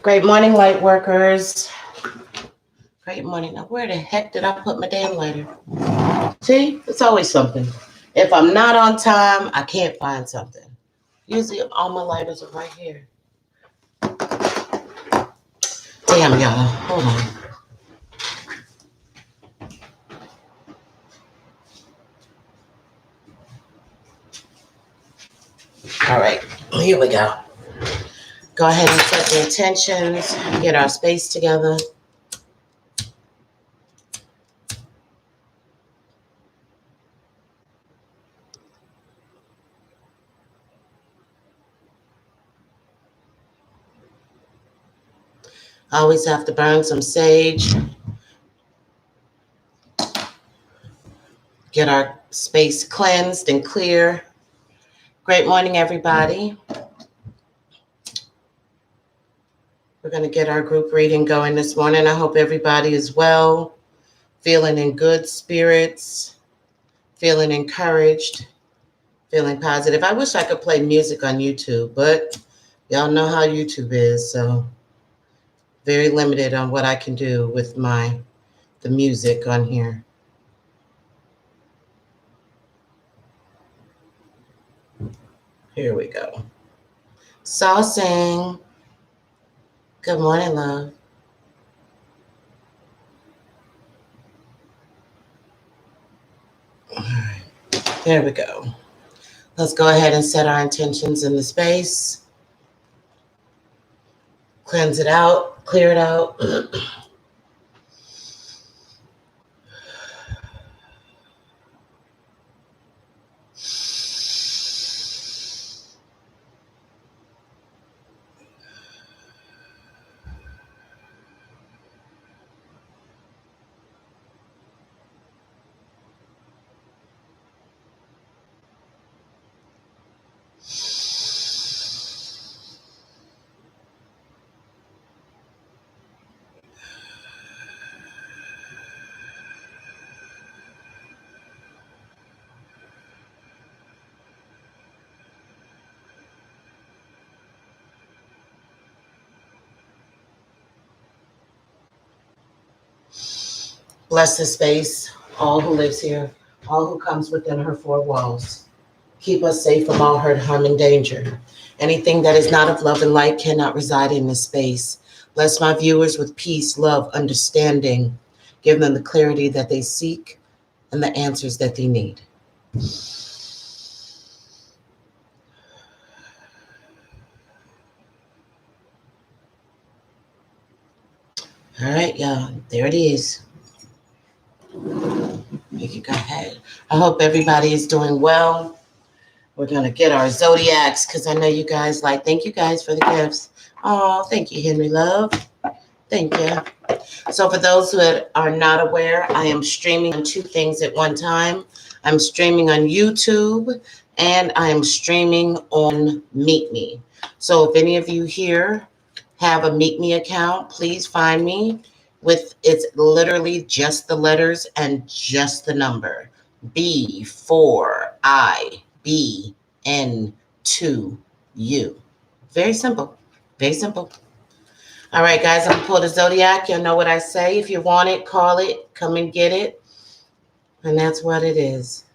Great morning, light workers. Great morning. Now, where the heck did I put my damn lighter? See, it's always something. If I'm not on time, I can't find something. Usually, all my lighters are right here. Damn, y'all. Hold on. All right, here we go. Go ahead and set the intentions, get our space together. Always have to burn some sage. Get our space cleansed and clear. Great morning, everybody. We're going to get our group reading going this morning. I hope everybody is well, feeling in good spirits, feeling encouraged, feeling positive. I wish I could play music on YouTube, but y'all know how YouTube is, so very limited on what I can do with the music on here. Here we go. Saucing. Good morning, love. All right. There we go. Let's go ahead and set our intentions in the space. Cleanse it out, clear it out. Bless the space, all who lives here, all who comes within her four walls. Keep us safe from all hurt, harm, and danger. Anything that is not of love and light cannot reside in this space. Bless my viewers with peace, love, understanding. Give them the clarity that they seek and the answers that they need. All right, y'all, there it is. You can go ahead. I hope everybody is doing well. We're going to get our zodiacs because I know you guys thank you guys for the gifts. Oh, thank you, Henry Love. Thank you. So for those who are not aware, I am streaming on two things at one time. I'm streaming on YouTube and I am streaming on Meet Me. So if any of you here have a Meet Me account, please find me it's literally just the letters and just the number. B4IBN2U. Very simple. Very simple. All right, guys, I'm going to pull the zodiac. You'll know what I say. If you want it, call it. Come and get it. And that's what it is.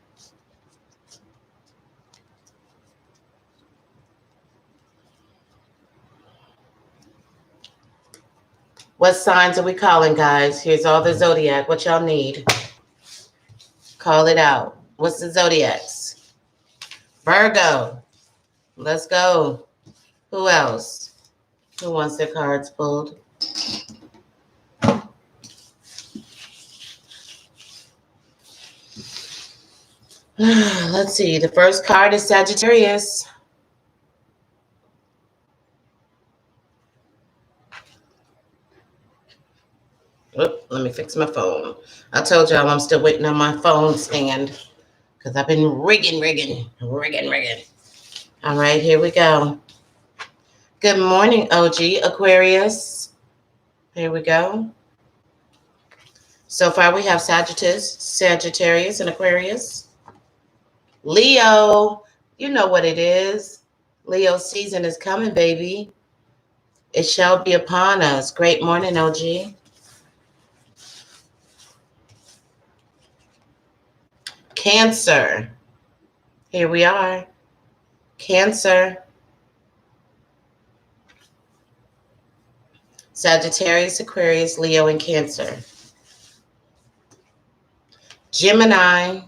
What signs are we calling, guys? Here's all the zodiac. What y'all need? Call it out. What's the zodiacs? Virgo. Let's go. Who else? Who wants their cards pulled? Let's see. The first card is Sagittarius. Oop, let me fix my phone. I told y'all I'm still waiting on my phone stand because I've been rigging. All right, here we go. Good morning, OG Aquarius. Here we go. So far we have Sagittarius, and Aquarius. Leo, you know what it is. Leo season is coming, baby. It shall be upon us. Great morning, OG. Cancer. Here we are. Cancer. Sagittarius, Aquarius, Leo, and Cancer. Gemini.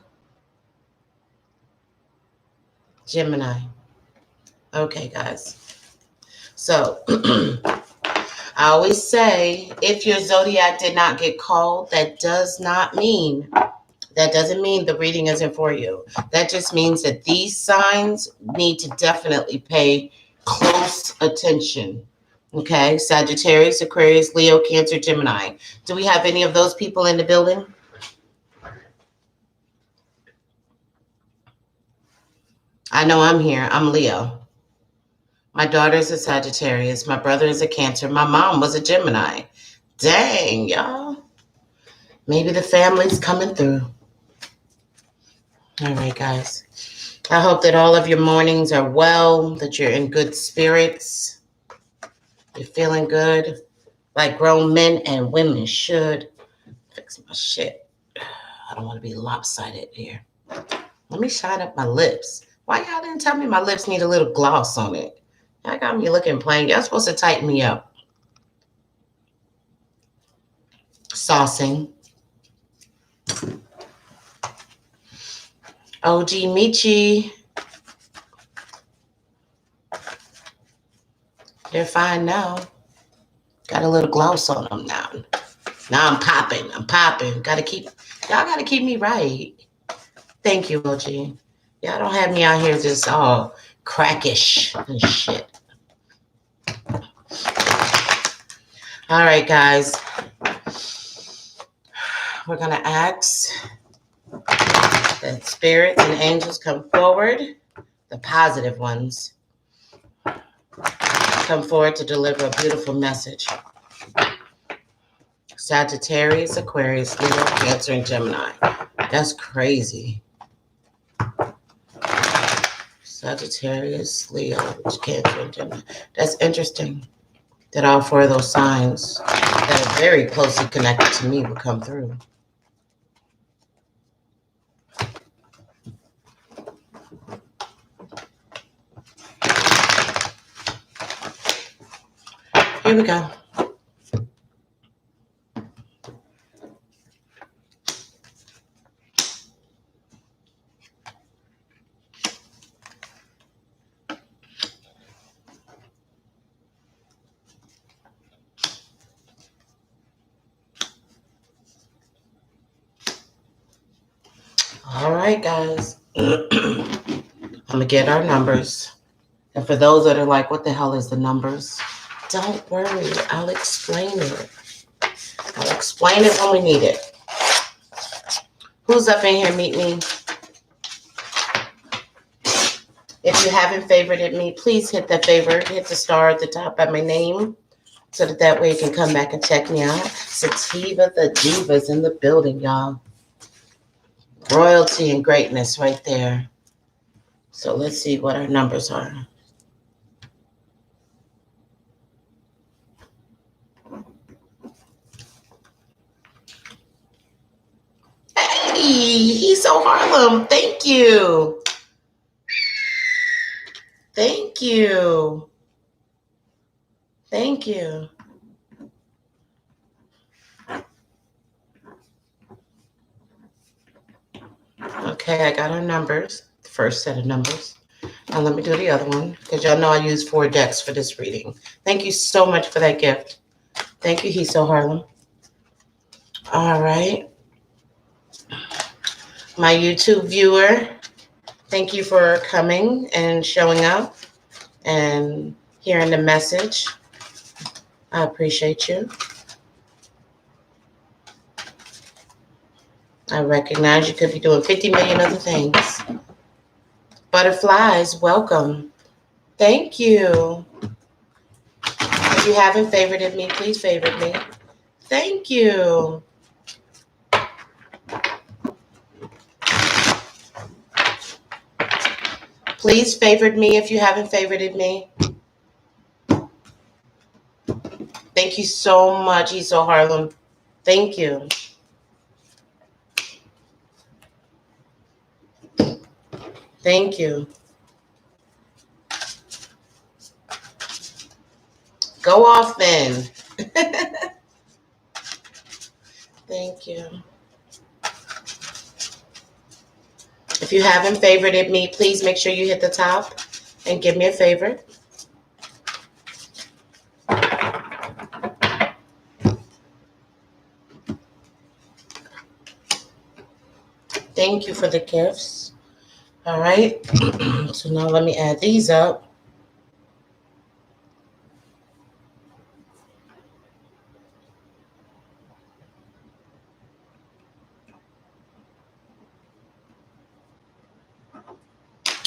Gemini. Okay, guys. So, I always say, if your zodiac did not get called, that doesn't mean the reading isn't for you. That just means that these signs need to definitely pay close attention. Okay, Sagittarius, Aquarius, Leo, Cancer, Gemini. Do we have any of those people in the building? I know I'm here. I'm Leo. My daughter's a Sagittarius. My brother is a Cancer. My mom was a Gemini. Dang, y'all. Maybe the family's coming through. All right, guys. I hope that all of your mornings are well, that you're in good spirits. You're feeling good, like grown men and women should. Fix my shit. I don't want to be lopsided here. Let me shine up my lips. Why y'all didn't tell me my lips need a little gloss on it? Y'all got me looking plain. Y'all supposed to tighten me up. Saucing. OG Michi. They're fine now. Got a little gloss on them now. Now I'm popping. Y'all gotta keep me right. Thank you, OG. Y'all don't have me out here just all crackish and shit. All right, guys. We're going to ask that spirits and angels come forward, the positive ones, come forward to deliver a beautiful message. Sagittarius, Aquarius, Leo, Cancer, and Gemini. That's crazy. Sagittarius, Leo, Cancer, and Gemini. That's interesting that all four of those signs that are very closely connected to me will come through. Here we go. All right, guys. I'm going to get our numbers. And for those that are like, what the hell is the numbers? Don't worry. I'll explain it. I'll explain it when we need it. Who's up in here? Meet me. If you haven't favorited me, please hit that favorite. Hit the star at the top by my name so that way you can come back and check me out. Sativa the Diva's in the building, y'all. Royalty and greatness right there. So let's see what our numbers are. Hey, he's so Harlem. Thank you. Thank you. Thank you. Okay, I got our numbers. The first set of numbers. Now let me do the other one because y'all know I use 4 decks for this reading. Thank you so much for that gift. Thank you, He's so Harlem. All right. My YouTube viewer, thank you for coming and showing up and hearing the message. I appreciate you. I recognize you could be doing 50 million other things. Butterflies, welcome. Thank you. If you haven't favorited me, please favorite me. Thank you. Please favorite me if you haven't favorited me. Thank you so much, Esau Harlem. Thank you. Thank you. Go off then. Thank you. If you haven't favorited me, please make sure you hit the top and give me a favorite. Thank you for the gifts. All right. So now let me add these up.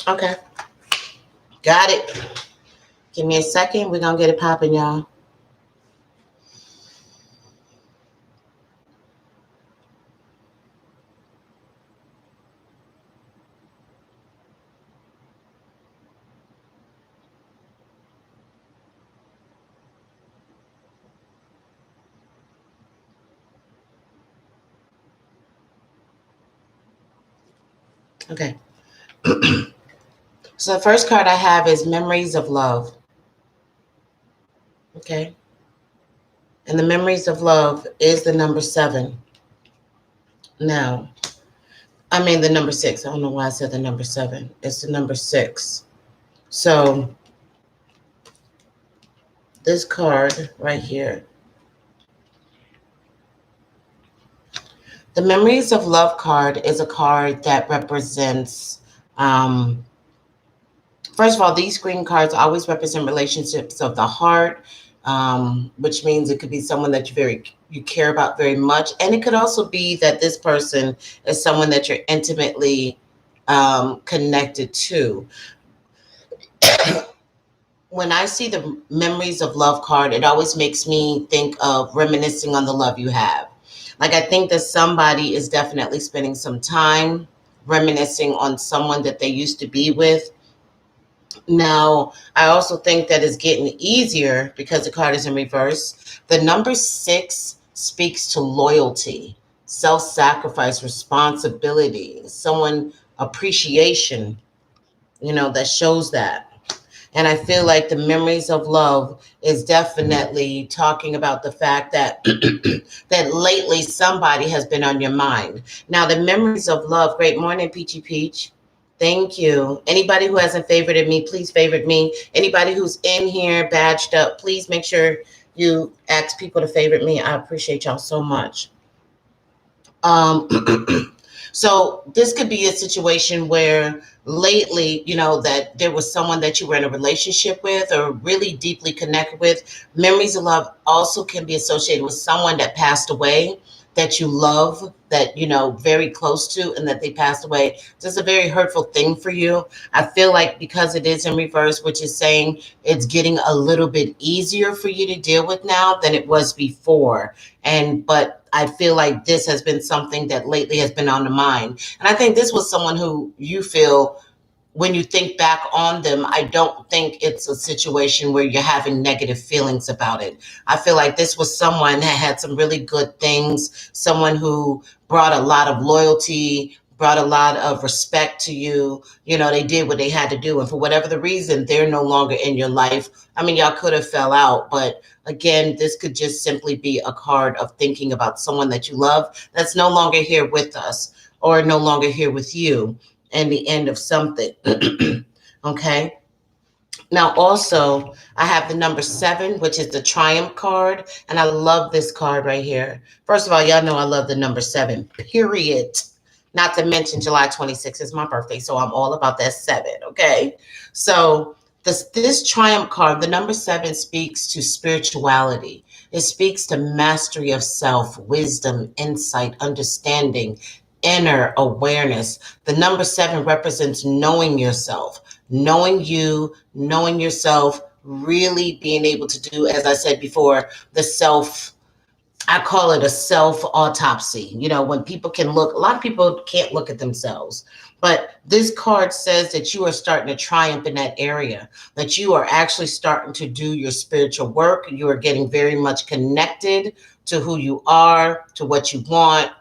Okay. Got it. Give me a second. We're going to get it popping, y'all. Okay. So the first card I have is Memories of Love. Okay. And the Memories of Love is the number 7. Now, I mean the number 6. I don't know why I said the number 7. It's the number 6. So this card right here, the Memories of Love card, is a card that represents, first of all, these green cards always represent relationships of the heart, which means it could be someone that you care about very much. And it could also be that this person is someone that you're intimately connected to. When I see the Memories of Love card, it always makes me think of reminiscing on the love you have. Like, I think that somebody is definitely spending some time reminiscing on someone that they used to be with. Now, I also think that it's getting easier because the card is in reverse. The number 6 speaks to loyalty, self-sacrifice, responsibility, someone appreciation, that shows that. And I feel like the Memories of Love is definitely talking about the fact that that lately somebody has been on your mind. Now, the Memories of Love, great morning, Peachy Peach. Thank you. Anybody who hasn't favorited me, please favorite me. Anybody who's in here badged up, please make sure you ask people to favorite me. I appreciate y'all so much. So this could be a situation where lately, that there was someone that you were in a relationship with or really deeply connected with. Memories of Love also can be associated with someone that passed away, that you love, that, very close to, and that they passed away. Just a very hurtful thing for you. I feel like because it is in reverse, which is saying it's getting a little bit easier for you to deal with now than it was before. But I feel like this has been something that lately has been on the mind. And I think this was someone who you feel, when you think back on them, I don't think it's a situation where you're having negative feelings about it. I feel like this was someone that had some really good things, someone who brought a lot of loyalty, brought a lot of respect to you. They did what they had to do. And for whatever the reason, they're no longer in your life. I mean, y'all could have fell out, but again, this could just simply be a card of thinking about someone that you love that's no longer here with us or no longer here with you, and the end of something. Okay. Now, also, I have the number 7, which is the Triumph card. And I love this card right here. First of all, y'all know I love the number 7, period. Not to mention July 26th is my birthday. So I'm all about that 7. Okay. So this Triumph card, the number 7, speaks to spirituality. It speaks to mastery of self, wisdom, insight, understanding, inner awareness. The number 7 represents knowing yourself, knowing you, knowing yourself, really being able to do, as I said before, I call it a self autopsy. When people can look, a lot of people can't look at themselves, But this card says that you are starting to triumph in that area, that you are actually starting to do your spiritual work. You are getting very much connected to who you are, to what you want,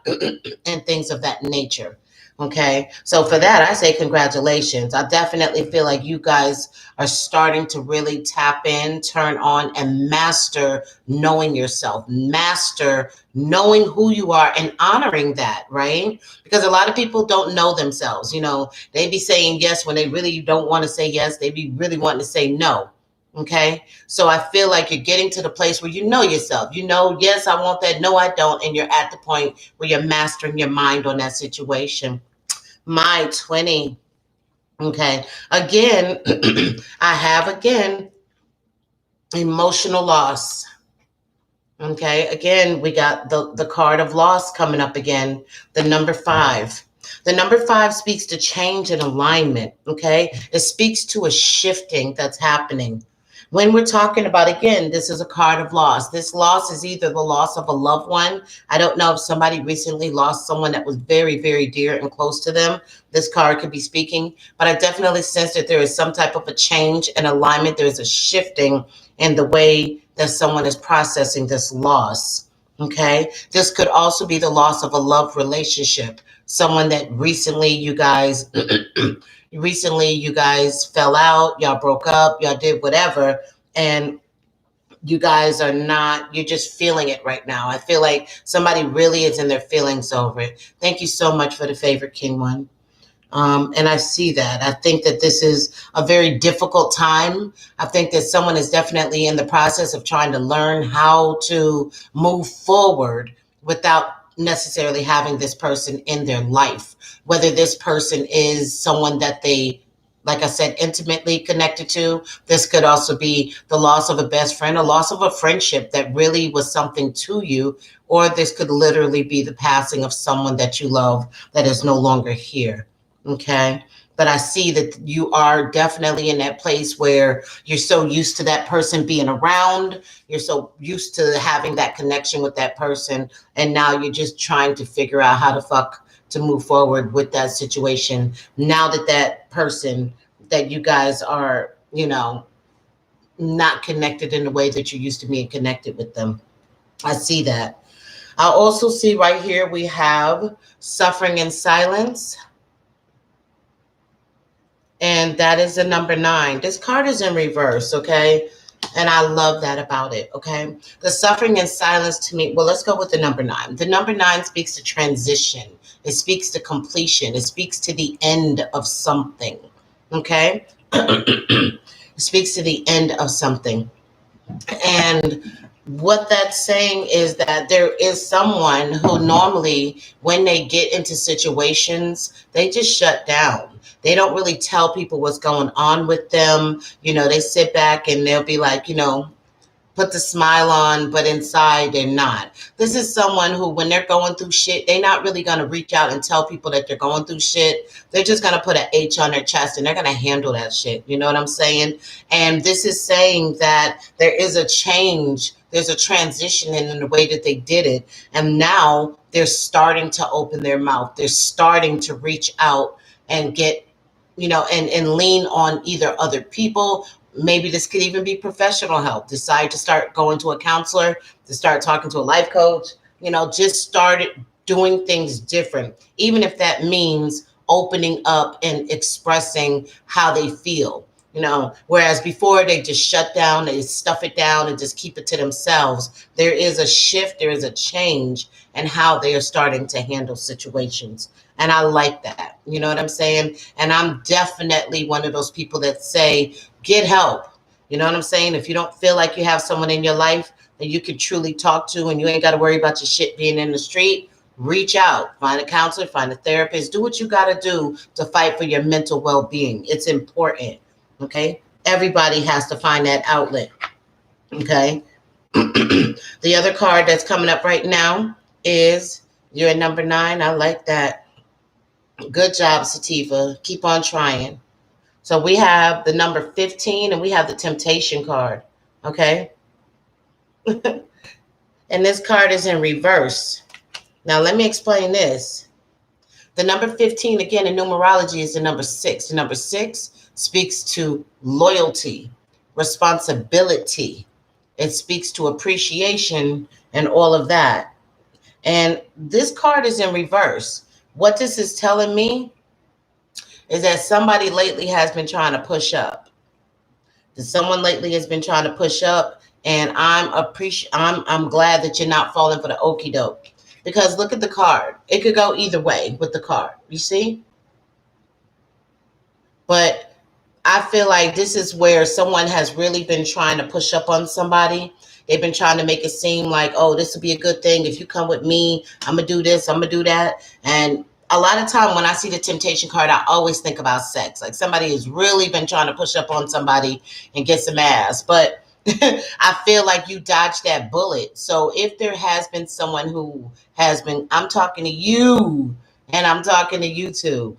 and things of that nature. Okay. So for that, I say congratulations. I definitely feel like you guys are starting to really tap in, turn on, and master knowing yourself, master knowing who you are and honoring that, right? Because a lot of people don't know themselves. They be saying yes when they really don't want to say yes. They be really wanting to say no. Okay. So I feel like you're getting to the place where you know yourself. Yes, I want that. No, I don't. And you're at the point where you're mastering your mind on that situation. My 20. Okay. Again, I have again emotional loss. Okay. Again, we got the card of loss coming up again. The number 5. The number 5 speaks to change and alignment. Okay. It speaks to a shifting that's happening. When we're talking about, again, this is a card of loss. This loss is either the loss of a loved one. I don't know if somebody recently lost someone that was very, very dear and close to them. This card could be speaking, but I definitely sense that there is some type of a change and alignment. There's a shifting in the way that someone is processing this loss. Okay. This could also be the loss of a love relationship. Someone that recently you guys fell out, y'all broke up, y'all did whatever, and you guys are not, you're just feeling it right now. I feel like somebody really is in their feelings over it. Thank you so much for the favorite, King One. And I see that. I think that this is a very difficult time. I think that someone is definitely in the process of trying to learn how to move forward without necessarily having this person in their life. Whether this person is someone that they, like I said, intimately connected to. This could also be the loss of a best friend, a loss of a friendship that really was something to you, or this could literally be the passing of someone that you love that is no longer here. Okay. But I see that you are definitely in that place where you're so used to that person being around. You're so used to having that connection with that person. And now you're just trying to figure out how the fuck to move forward with that situation. Now that that person that you guys are, not connected in the way that you're used to being connected with them. I see that. I also see right here we have suffering in silence. And that is the number 9. This card is in reverse, okay? And I love that about it, okay? The suffering in silence to me, well, let's go with the number 9. The number 9 speaks to transition. It speaks to completion. It speaks to the end of something, okay? It speaks to the end of something. And what that's saying is that there is someone who normally, when they get into situations, they just shut down. They don't really tell people what's going on with them. They sit back and they'll be like, put the smile on, but inside they're not. This is someone who, when they're going through shit, they're not really going to reach out and tell people that they're going through shit. They're just going to put an H on their chest and they're going to handle that shit. You know what I'm saying? And this is saying that there is a change. There's a transition in the way that they did it. And now they're starting to open their mouth. They're starting to reach out and get, and lean on either other people. Maybe this could even be professional help. Decide to start going to a counselor, to start talking to a life coach, just started doing things different, even if that means opening up and expressing how they feel. Whereas before they just shut down, they stuff it down and just keep it to themselves. There is a shift, there is a change in how they are starting to handle situations. And I like that. You know what I'm saying? And I'm definitely one of those people that say, get help. You know what I'm saying? If you don't feel like you have someone in your life that you can truly talk to and you ain't got to worry about your shit being in the street, reach out, find a counselor, find a therapist, do what you got to do to fight for your mental well-being. It's important. Okay. Everybody has to find that outlet. Okay. The other card that's coming up right now is you're at number 9. I like that. Good job, Sativa. Keep on trying. So we have the number 15 and we have the temptation card. Okay. And this card is in reverse. Now let me explain this. The number 15, again, in numerology is the number 6. The number 6 speaks to loyalty, responsibility. It speaks to appreciation and all of that. And this card is in reverse. What this is telling me is that somebody lately has been trying to push up. That someone lately has been trying to push up, and I'm glad that you're not falling for the okie doke. Because look at the card. It could go either way with the card. You see? But I feel like this is where someone has really been trying to push up on somebody. They've been trying to make it seem like, oh, this will be a good thing. If you come with me, I'm going to do this, I'm going to do that. And a lot of time when I see the temptation card, I always think about sex. Like somebody has really been trying to push up on somebody and get some ass. But I feel like you dodged that bullet. So if there has been someone who has been, I'm talking to you and I'm talking to you too.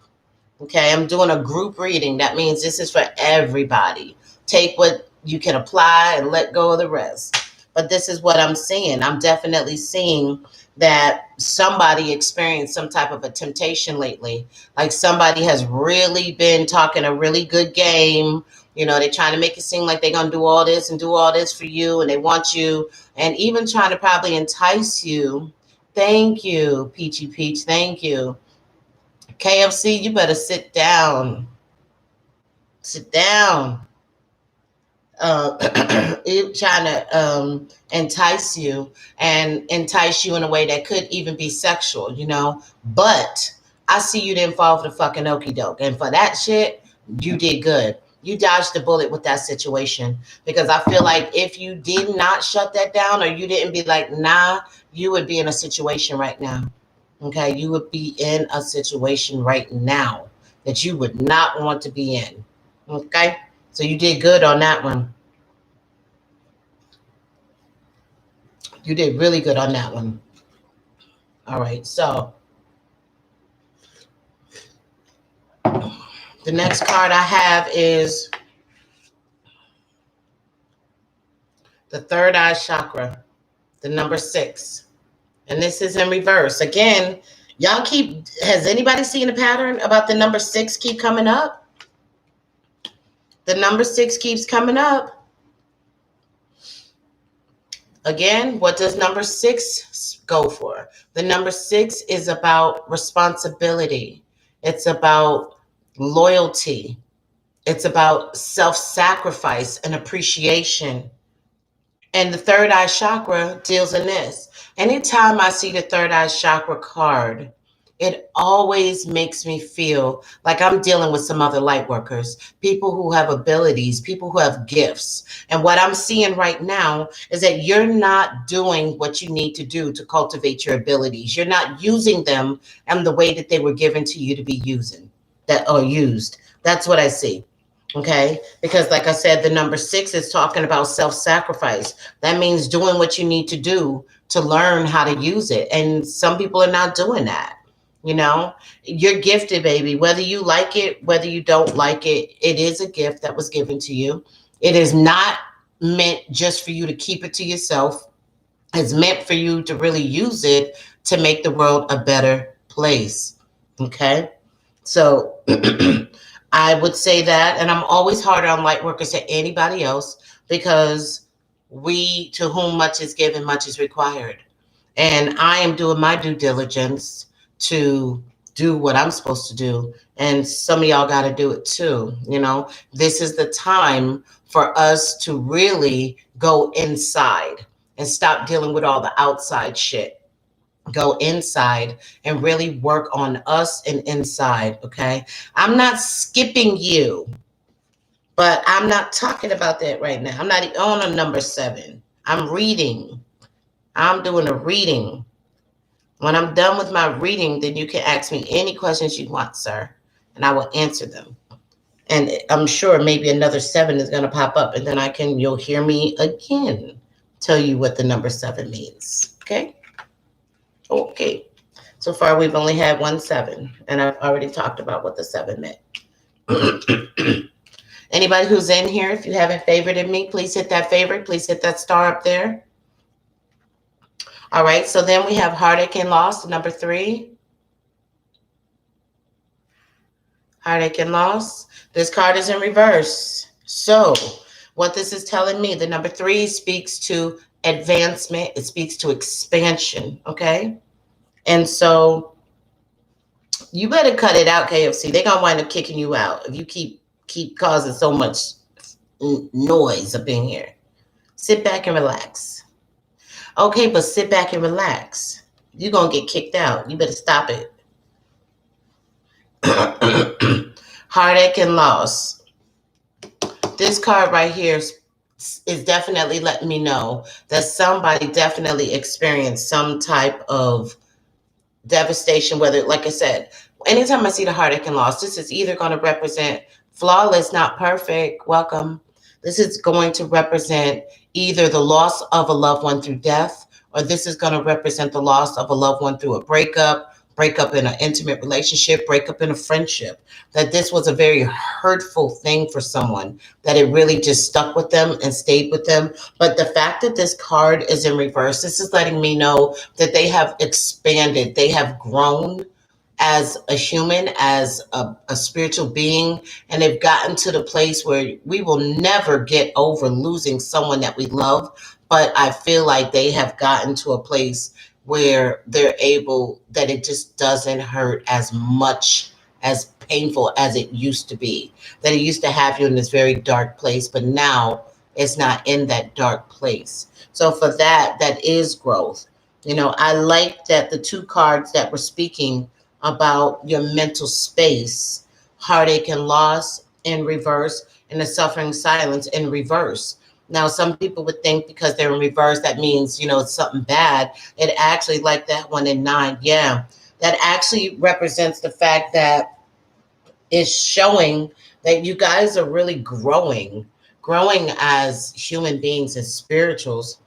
Okay, I'm doing a group reading. That means this is for everybody. Take what you can apply and let go of the rest. But this is what I'm seeing. I'm definitely seeing that somebody experienced some type of a temptation lately. Like somebody has really been talking a really good game. You know, they're trying to make it seem like they're going to do all this and do all this for you. And they want you, and even trying to probably entice you. Thank you, Peachy Peach. Thank you. KFC, you better sit down. Sit down. Trying to entice you and entice you in a way that could even be sexual, you know. But I see you didn't fall for the fucking okie doke. And for that shit, you did good. You dodged the bullet with that situation. Because I feel like if you did not shut that down or you didn't be like, nah, you would be in a situation right now. Okay, you would be in a situation right now that you would not want to be in. Okay, so you did good on that one. You did really good on that one. All right, so the next card I have is the third eye chakra, the number 6. And this is in reverse. Again, has anybody seen a pattern about the number 6 keep coming up? The number 6 keeps coming up. Again, what does number 6 go for? The number 6 is about responsibility. It's about loyalty. It's about self-sacrifice and appreciation. And the third eye chakra deals in this. Anytime I see the third eye chakra card, it always makes me feel like I'm dealing with some other light workers, people who have abilities, people who have gifts. And what I'm seeing right now is that you're not doing what you need to do to cultivate your abilities. You're not using them in the way that they were given to you to be used. That's what I see. Okay, because like I said, the number 6 is talking about self-sacrifice. That means doing what you need to do to learn how to use it. And some people are not doing that. You know, you're gifted, baby. Whether you like it, whether you don't like it, it is a gift that was given to you. It is not meant just for you to keep it to yourself. It's meant for you to really use it to make the world a better place. Okay, so I would say that, and I'm always harder on light workers than anybody else because to whom much is given, much is required. And I am doing my due diligence to do what I'm supposed to do. And some of y'all got to do it too. You know, this is the time for us to really go inside and stop dealing with all the outside shit. Go inside and really work on us and inside. Okay. I'm not skipping you, but I'm not talking about that right now. I'm not on a number 7. I'm reading. I'm doing a reading. When I'm done with my reading, then you can ask me any questions you want, sir, and I will answer them. And I'm sure maybe another 7 is going to pop up, and then you'll hear me again tell you what the number 7 means. Okay. Okay. So far, we've only had 1 7, and I've already talked about what the 7 meant. Anybody who's in here, if you haven't favorited me, please hit that favorite. Please hit that star up there. All right. So then we have heartache and loss, number 3. Heartache and loss. This card is in reverse. So, what this is telling me, the number 3 speaks to advancement, it speaks to expansion, okay? And so, you better cut it out, KFC. They're going to wind up kicking you out if you keep causing so much noise up in here. Sit back and relax. Okay, but sit back and relax. You're going to get kicked out. You better stop it. Heartache and loss. This card right here is definitely letting me know that somebody definitely experienced some type of devastation, whether, like I said, anytime I see the heartache and loss, this is either going to represent flawless, not perfect, welcome. This is going to represent either the loss of a loved one through death, or this is going to represent the loss of a loved one through a breakup in an intimate relationship, breakup in a friendship, that this was a very hurtful thing for someone, that it really just stuck with them and stayed with them. But the fact that this card is in reverse, this is letting me know that they have expanded, they have grown as a human, as a spiritual being, and they've gotten to the place where we will never get over losing someone that we love. But I feel like they have gotten to a place where they're able, that it just doesn't hurt as much, as painful as it used to be. That it used to have you in this very dark place, but now it's not in that dark place. So for that, that is growth. You know, I like that the 2 cards that were speaking about your mental space, heartache and loss in reverse, and the suffering silence in reverse. Now, some people would think because they're in reverse, that means, you know, it's something bad. It actually, like that one in 9, yeah, that actually represents the fact that it's showing that you guys are really growing as human beings, as spirituals.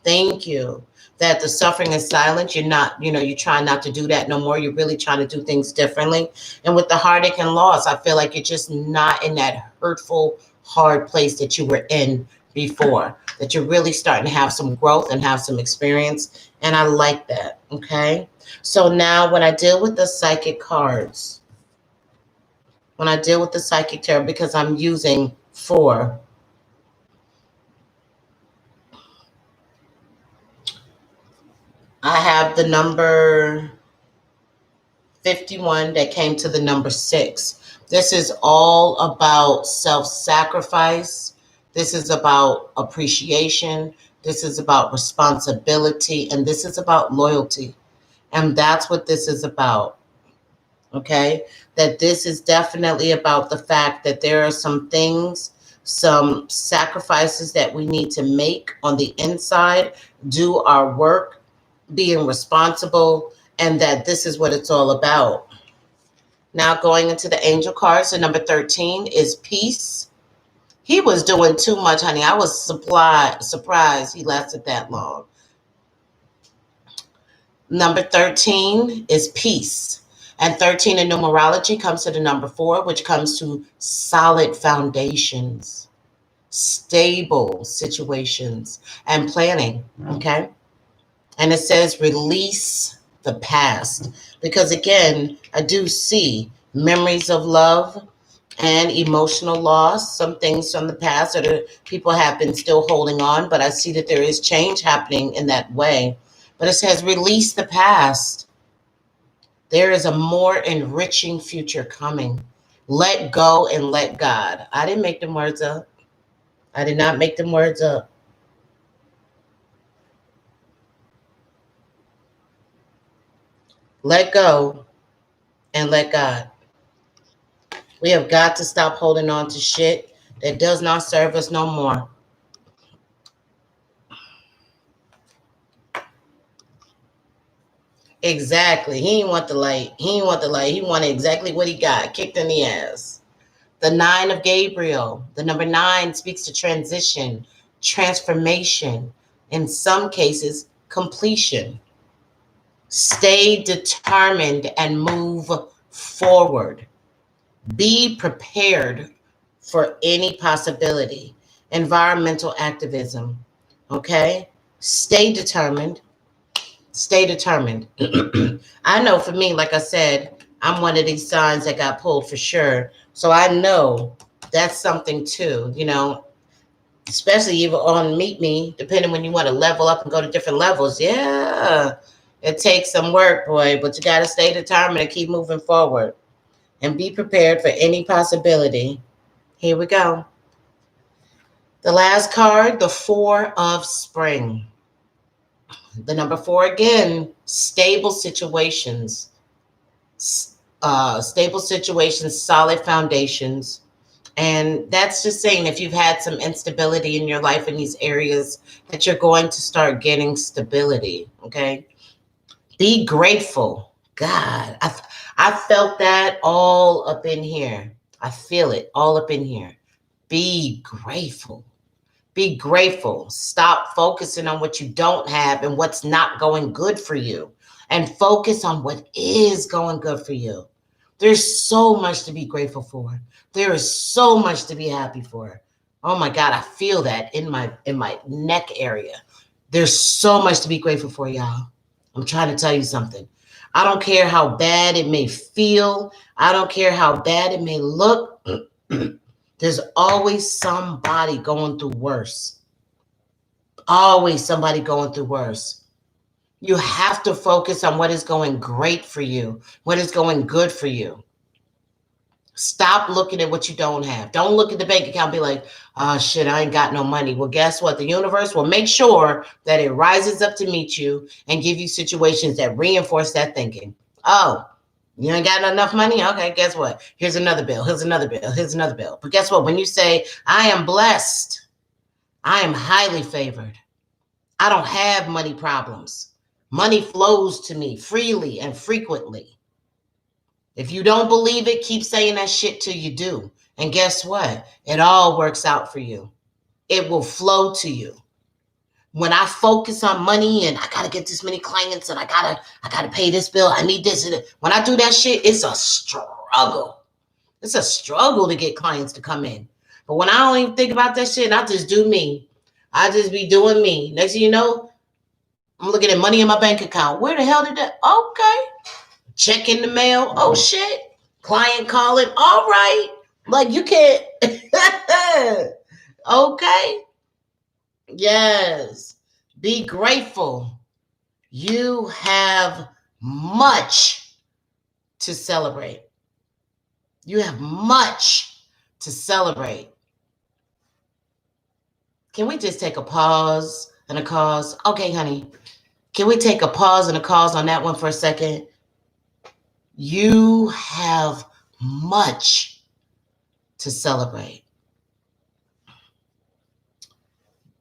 Thank you. That the suffering is silent. You're not, you know, you're trying not to do that no more. You're really trying to do things differently. And with the heartache and loss, I feel like you're just not in that hurtful, hard place that you were in before. That you're really starting to have some growth and have some experience. And I like that. Okay. So now when I deal with the psychic cards, when I deal with the psychic tarot, because I'm using 4, I have the number 51 that came to the number 6. This is all about self-sacrifice. This is about appreciation. This is about responsibility. And this is about loyalty. And that's what this is about. Okay? That this is definitely about the fact that there are some things, some sacrifices that we need to make on the inside, do our work, being responsible, and that this is what it's all about. Now going into the angel cards, the number 13 is peace. He was doing too much, honey. I was surprised he lasted that long. Number 13 is peace. And 13 in numerology comes to the number 4, which comes to solid foundations, stable situations, and planning. Okay. And it says release the past. Because again, I do see memories of love and emotional loss, some things from the past that people have been still holding on, but I see that there is change happening in that way. But it says release the past. There is a more enriching future coming. Let go and let God. I didn't make them words up. I did not make them words up. Let go and let God. We have got to stop holding on to shit that does not serve us no more. Exactly. He didn't want the light. He didn't want the light. He wanted exactly what he got, kicked in the ass. The 9 of Gabriel. The number 9 speaks to transition, transformation, in some cases, completion. Stay determined and move forward. Be prepared for any possibility. Environmental activism. Okay? Stay determined. Stay determined. I know for me, like I said, I'm one of these signs that got pulled for sure. So I know that's something too, you know, especially even on Meet Me, depending when you want to level up and go to different levels. Yeah, it takes some work, boy, but you got to stay determined and keep moving forward and be prepared for any possibility. Here we go. The last card, the Four of Spring. The number four again, stable situations. Stable situations, solid foundations. And that's just saying if you've had some instability in your life in these areas, that you're going to start getting stability. Okay. Be grateful. God, I felt that all up in here. I feel it all up in here. Be grateful. Be grateful. Stop focusing on what you don't have and what's not going good for you, and focus on what is going good for you. There's so much to be grateful for. There is so much to be happy for. Oh my God, I feel that in my neck area. There's so much to be grateful for, y'all. I'm trying to tell you something. I don't care how bad it may feel. I don't care how bad it may look. There's always somebody going through worse. Always somebody going through worse. You have to focus on what is going great for you, what is going good for you. Stop looking at what you don't have. Don't look at the bank account and be like, oh shit, I ain't got no money. Well, guess what? The universe will make sure that it rises up to meet you and give you situations that reinforce that thinking. Oh, you ain't got enough money? Okay, guess what? Here's another bill. Here's another bill. Here's another bill. But guess what? When you say, I am blessed, I am highly favored, I don't have money problems, money flows to me freely and frequently. If you don't believe it, keep saying that shit till you do. And guess what? It all works out for you. It will flow to you. When I focus on money and I gotta get this many clients and I gotta pay this bill, I need this. When I do that shit, it's a struggle. It's a struggle to get clients to come in. But when I don't even think about that shit, I just do me. I just be doing me. Next thing you know, I'm looking at money in my bank account. Where the hell did that? Okay. Check in the mail. Oh shit. Client calling. All right. Like you can't. Okay. Yes. Be grateful. You have much to celebrate. You have much to celebrate. Can we just take a pause and a cause? Okay, honey. Can we take a pause and a cause on that one for a second? You have much to celebrate.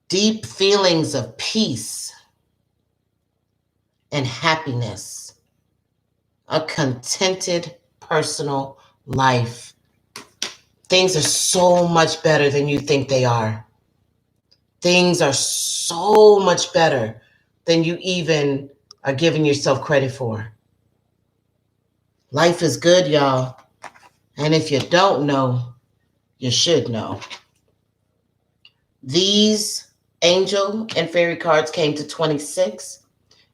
Deep feelings of peace and happiness. A contented personal life. Things are so much better than you think they are. Things are so much better than you even are giving yourself credit for. Life is good, y'all. And if you don't know, you should know. These angel and fairy cards came to 26.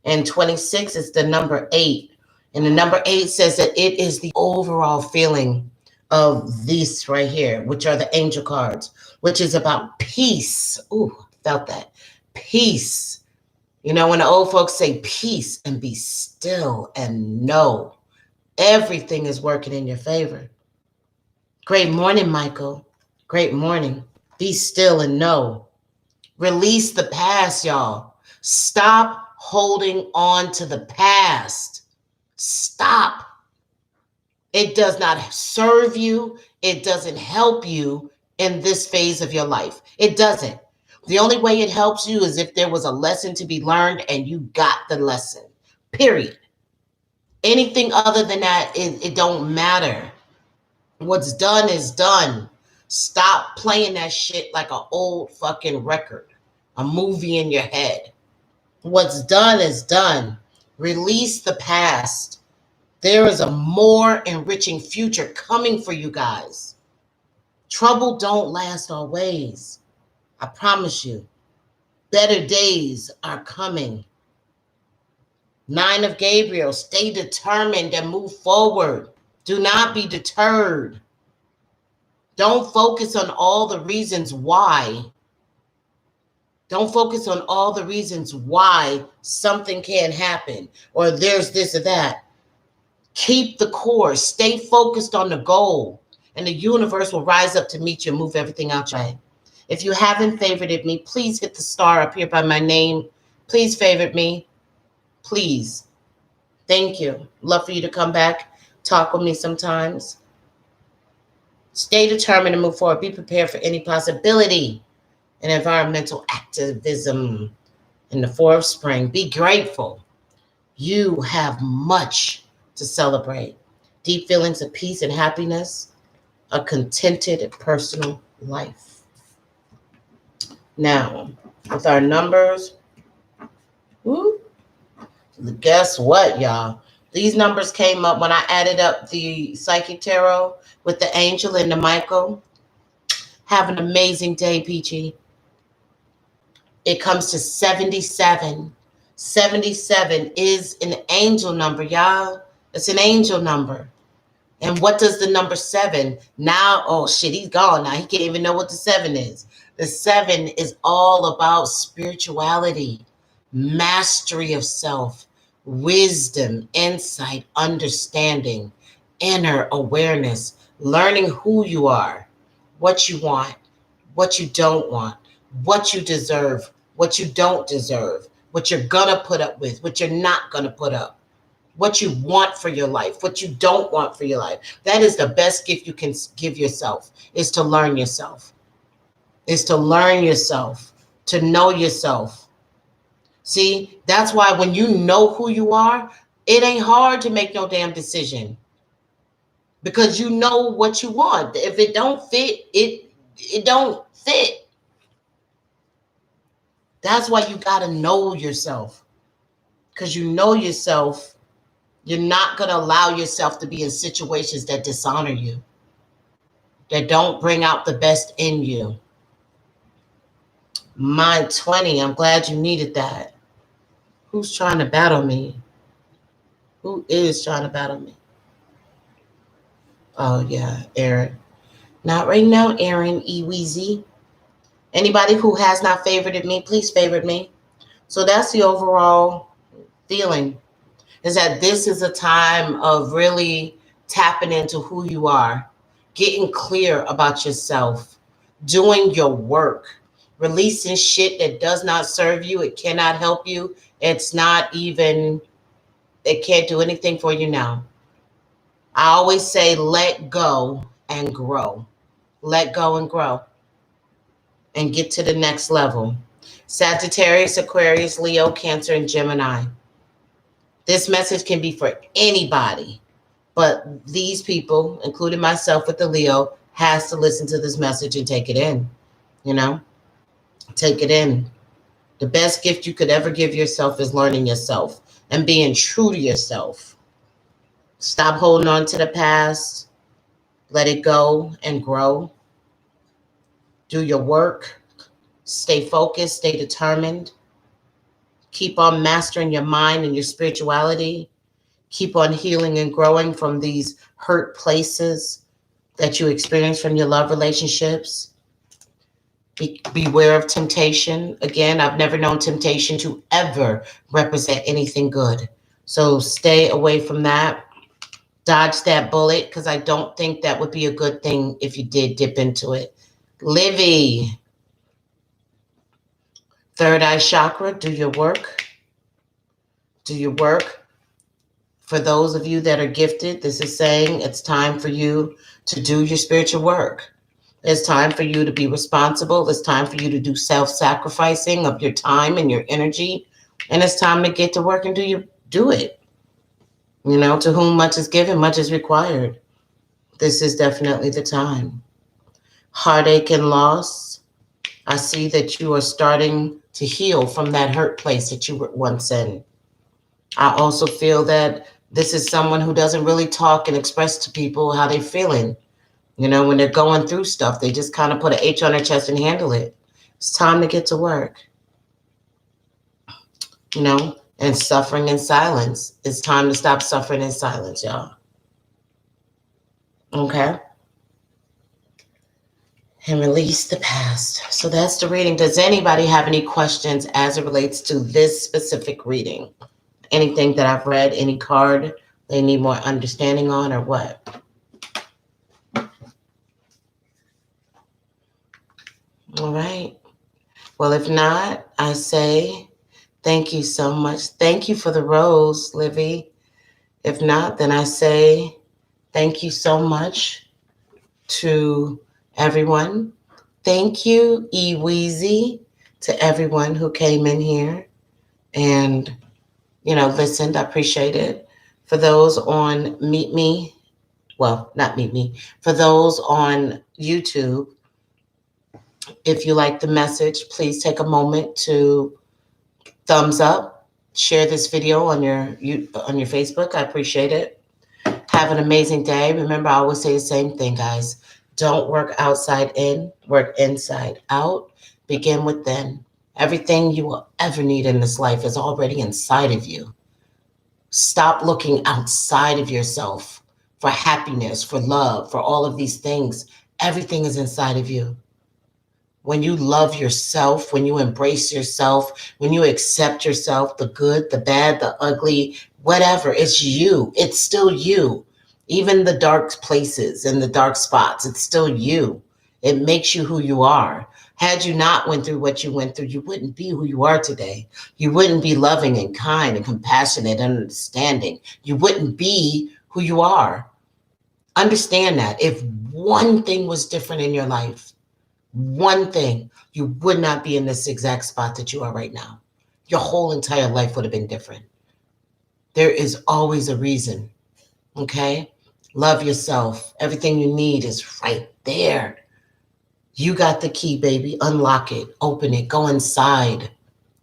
And 26 is the number 8. And the number 8 says that it is the overall feeling of these right here, which are the angel cards, which is about peace. Ooh, felt that. Peace. You know, when the old folks say peace and be still and know everything is working in your favor. Great morning, Michael. Great morning. Be still and know. Release the past, y'all. Stop holding on to the past. Stop. It does not serve you. It doesn't help you in this phase of your life. It doesn't. The only way it helps you is if there was a lesson to be learned and you got the lesson. Period. Anything other than that, it don't matter. What's done is done. Stop playing that shit like an old fucking record, a movie in your head. What's done is done. Release the past. There is a more enriching future coming for you guys. Trouble don't last always. I promise you. Better days are coming. 9 of Gabriel, stay determined and move forward. Do not be deterred. Don't focus on all the reasons why. Don't focus on all the reasons why something can't happen or there's this or that. Keep the course. Stay focused on the goal, and the universe will rise up to meet you and move everything out your way. If you haven't favorited me, please hit the star up here by my name. Please favorite me. Please. Thank you. Love for you to come back, talk with me sometimes. Stay determined to move forward. Be prepared for any possibility and environmental activism in the 4th of spring. Be grateful. You have much to celebrate. Deep feelings of peace and happiness, a contented personal life. Now, with our numbers, guess what, y'all? These numbers came up when I added up the Psychic Tarot with the Angel and the Michael. Have an amazing day, Peachy. It comes to 77. 77 is an angel number, y'all. It's an angel number. And what does the number 7? Now, oh shit, he's gone now. He can't even know what the 7 is. The 7 is all about spirituality, mastery of self, wisdom, insight, understanding, inner awareness, learning who you are, what you want, what you don't want, what you deserve, what you don't deserve, what you're gonna put up with, what you're not gonna put up, what you want for your life, what you don't want for your life. That is the best gift you can give yourself, is to learn yourself, is to learn yourself, to know yourself. See, that's why when you know who you are, it ain't hard to make no damn decision, because you know what you want. If it don't fit, it don't fit. That's why you got to know yourself, because you know yourself. You're not going to allow yourself to be in situations that dishonor you, that don't bring out the best in you. My 20, I'm glad you needed that. Who's trying to battle me? Who is trying to battle me? Oh, yeah, Aaron. Not right now, Aaron E. Weezy. Anybody who has not favorited me, please favorite me. So that's the overall feeling, is that this is a time of really tapping into who you are, getting clear about yourself, doing your work, releasing shit that does not serve you. It cannot help you. It's not even, it can't do anything for you now. I always say, let go and grow. Let go and grow and get to the next level. Sagittarius, Aquarius, Leo, Cancer, and Gemini. This message can be for anybody, but these people, including myself with the Leo, has to listen to this message and take it in, you know? Take it in. The best gift you could ever give yourself is learning yourself and being true to yourself. Stop holding on to the past. Let it go and grow. Do your work. Stay focused. Stay determined. Keep on mastering your mind and your spirituality. Keep on healing and growing from these hurt places that you experience from your love relationships. Beware of temptation. Again, I've never known temptation to ever represent anything good. So stay away from that. Dodge that bullet, because I don't think that would be a good thing if you did dip into it. Livy. Third eye chakra, do your work. Do your work. For those of you that are gifted, this is saying it's time for you to do your spiritual work. It's time for you to be responsible. It's time for you to do self-sacrificing of your time and your energy. And it's time to get to work and do it. You know, to whom much is given, much is required. This is definitely the time. Heartache and loss. I see that you are starting to heal from that hurt place that you were once in. I also feel that this is someone who doesn't really talk and express to people how they're feeling. You know, when they're going through stuff, they just kind of put an H on their chest and handle it. It's time to get to work. You know, and suffering in silence. It's time to stop suffering in silence, y'all. Okay? And release the past. So that's the reading. Does anybody have any questions as it relates to this specific reading? Anything that I've read, any card they need more understanding on, or what? All right. Well, if not, I say thank you so much. Thank you for the rose, Livy. If not, then I say thank you so much to everyone. Thank you, Eweezy, to everyone who came in here and, listened. I appreciate it. For those on Meet Me, well, not Meet Me, for those on YouTube, if you like the message, please take a moment to thumbs up, share this video on your Facebook. I appreciate it. Have an amazing day. Remember, I always say the same thing, guys. Don't work outside in, work inside out. Begin within. Everything you will ever need in this life is already inside of you. Stop looking outside of yourself for happiness, for love, for all of these things. Everything is inside of you. When you love yourself, when you embrace yourself, when you accept yourself, the good, the bad, the ugly, whatever, it's you. It's still you. Even the dark places and the dark spots, it's still you. It makes you who you are. Had you not went through what you went through, you wouldn't be who you are today. You wouldn't be loving and kind and compassionate and understanding. You wouldn't be who you are. Understand that. If one thing was different in your life, one thing, you would not be in this exact spot that you are right now. Your whole entire life would have been different. There is always a reason, okay? Love yourself. Everything you need is right there. You got the key, baby. Unlock it, open it, go inside,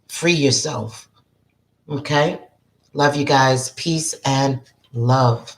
free yourself, okay? Love you guys. Peace and love.